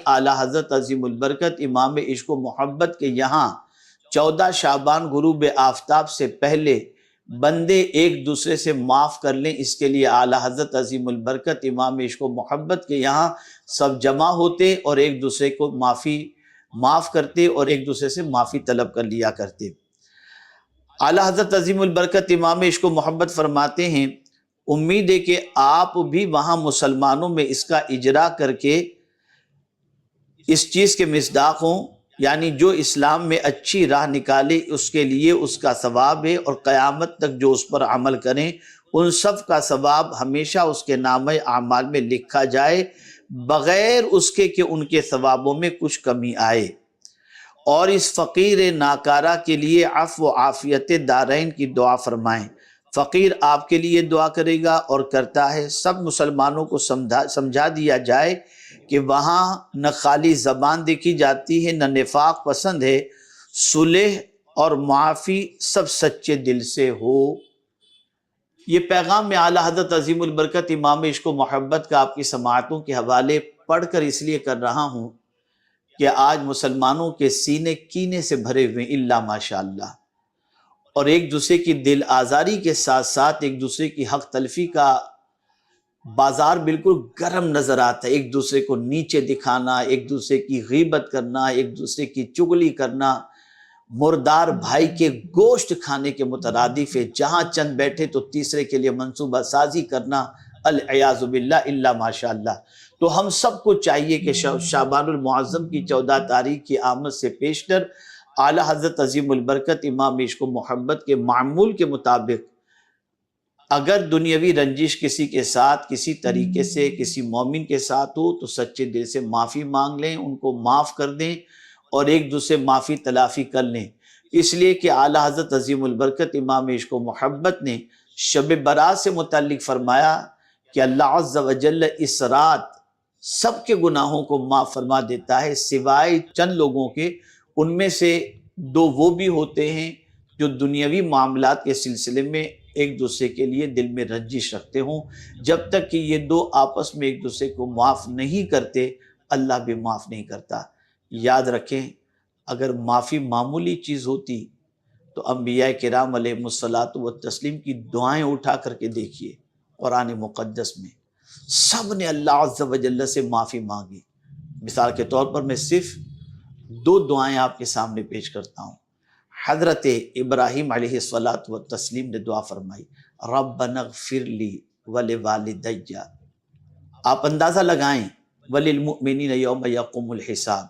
اعلیٰ حضرت عظیم البرکت امام عشق و محبت کے یہاں 14 شعبان غروب آفتاب سے پہلے بندے ایک دوسرے سے معاف کر لیں، اس کے لیے اعلیٰ حضرت عظیم البرکت امام عشق و محبت کے یہاں سب جمع ہوتے اور ایک دوسرے کو معاف کرتے اور ایک دوسرے سے معافی طلب کر لیا کرتے۔ اعلیٰ حضرت عظیم البرکت امام عشق و محبت فرماتے ہیں، امید ہے کہ آپ بھی وہاں مسلمانوں میں اس کا اجرا کر کے اس چیز کے مصداق ہوں، یعنی جو اسلام میں اچھی راہ نکالے اس کے لیے اس کا ثواب ہے، اور قیامت تک جو اس پر عمل کریں ان سب کا ثواب ہمیشہ اس کے نامہ اعمال میں لکھا جائے، بغیر اس کے کہ ان کے ثوابوں میں کچھ کمی آئے۔ اور اس فقیر ناکارہ کے لیے عفو و عافیت دارین کی دعا فرمائیں۔ فقیر آپ کے لیے دعا کرے گا اور کرتا ہے۔ سب مسلمانوں کو سمجھا دیا جائے کہ وہاں نہ خالی زبان دیکھی جاتی ہے، نہ نفاق پسند ہے، صلح اور معافی سب سچے دل سے ہو۔ یہ پیغام میں اعلیٰ حضرت عظیم البرکت امام عشق و محبت کا آپ کی سماعتوں کے حوالے پڑھ کر اس لیے کر رہا ہوں کہ آج مسلمانوں کے سینے کینے سے بھرے ہوئے الا ماشاءاللہ، اور ایک دوسرے کی دل آزاری کے ساتھ ساتھ ایک دوسرے کی حق تلفی کا بازار بالکل گرم نظر آتا ہے۔ ایک دوسرے کو نیچے دکھانا، ایک دوسرے کی غیبت کرنا، ایک دوسرے کی چغلی کرنا، مردار بھائی کے گوشت کھانے کے مترادف ہے۔ جہاں چند بیٹھے تو تیسرے کے لیے منصوبہ سازی کرنا، العیاذ باللہ الا ماشاءاللہ۔ تو ہم سب کو چاہیے کہ شعبان المعظم کی 14 تاریخ کی آمد سے پیشتر اعلیٰ حضرت عظیم البرکت امام عشق و محبت کے معمول کے مطابق اگر دنیاوی رنجش کسی کے ساتھ کسی طریقے سے کسی مومن کے ساتھ ہو تو سچے دل سے معافی مانگ لیں، ان کو معاف کر دیں اور ایک دوسرے معافی تلافی کر لیں۔ اس لیے کہ اعلیٰ حضرت عظیم البرکت امام عشق و محبت نے شب برات سے متعلق فرمایا کہ اللہ عز و جل اس رات سب کے گناہوں کو معاف فرما دیتا ہے سوائے چند لوگوں کے۔ ان میں سے 2 وہ بھی ہوتے ہیں جو دنیاوی معاملات کے سلسلے میں ایک دوسرے کے لیے دل میں رنجش رکھتے ہوں۔ جب تک کہ یہ 2 آپس میں ایک دوسرے کو معاف نہیں کرتے، اللہ بھی معاف نہیں کرتا۔ یاد رکھیں، اگر معافی معمولی چیز ہوتی تو انبیاء کرام علیہ الصلوۃ والتسلیم کی دعائیں اٹھا کر کے دیکھیے، قرآن مقدس میں سب نے اللہ عز و جل سے معافی مانگی۔ مثال کے طور پر میں صرف 2 دعائیں آپ کے سامنے پیش کرتا ہوں۔ حضرت ابراہیم علیہ الصلوۃ والتسلیم نے دعا فرمائی، ربنا اغفر لی ولوالدی۔ آپ اندازہ لگائیں، وللمؤمنین یوم یقوم الحساب۔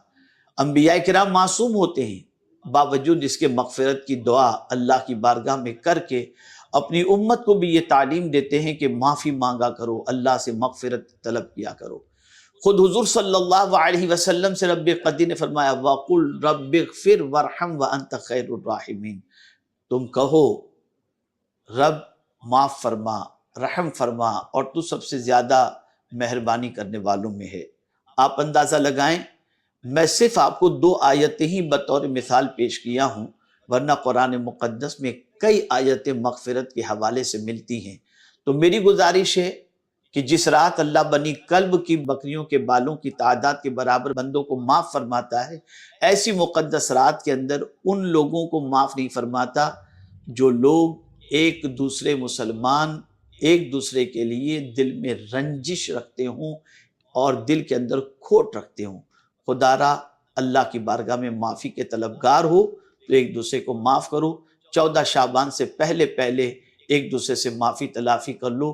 انبیاء کرام معصوم ہوتے ہیں، باوجود اس کے مغفرت کی دعا اللہ کی بارگاہ میں کر کے اپنی امت کو بھی یہ تعلیم دیتے ہیں کہ معافی مانگا کرو، اللہ سے مغفرت طلب کیا کرو۔ خود حضور صلی اللہ علیہ وسلم سے رب قدیر نے فرمایا، وَقُلْ رَبِّ اغْفِرْ وَارْحَمْ وَأَنْتَ خَيْرُ الرَّاحِمِينَ۔ تم کہو رب معاف فرما، رحم فرما، اور تو سب سے زیادہ مہربانی کرنے والوں میں ہے۔ آپ اندازہ لگائیں، میں صرف آپ کو 2 آیتیں ہی بطور مثال پیش کیا ہوں، ورنہ قرآن مقدس میں کئی آیتیں مغفرت کے حوالے سے ملتی ہیں۔ تو میری گزارش ہے کہ جس رات اللہ بنی کلب کی بکریوں کے بالوں کی تعداد کے برابر بندوں کو معاف فرماتا ہے، ایسی مقدس رات کے اندر ان لوگوں کو معاف نہیں فرماتا جو لوگ ایک دوسرے مسلمان ایک دوسرے کے لیے دل میں رنجش رکھتے ہوں اور دل کے اندر کھوٹ رکھتے ہوں۔ خدا را اللہ کی بارگاہ میں معافی کے طلبگار ہو تو ایک دوسرے کو معاف کرو۔ 14 شعبان سے پہلے ایک دوسرے سے معافی تلافی کر لو۔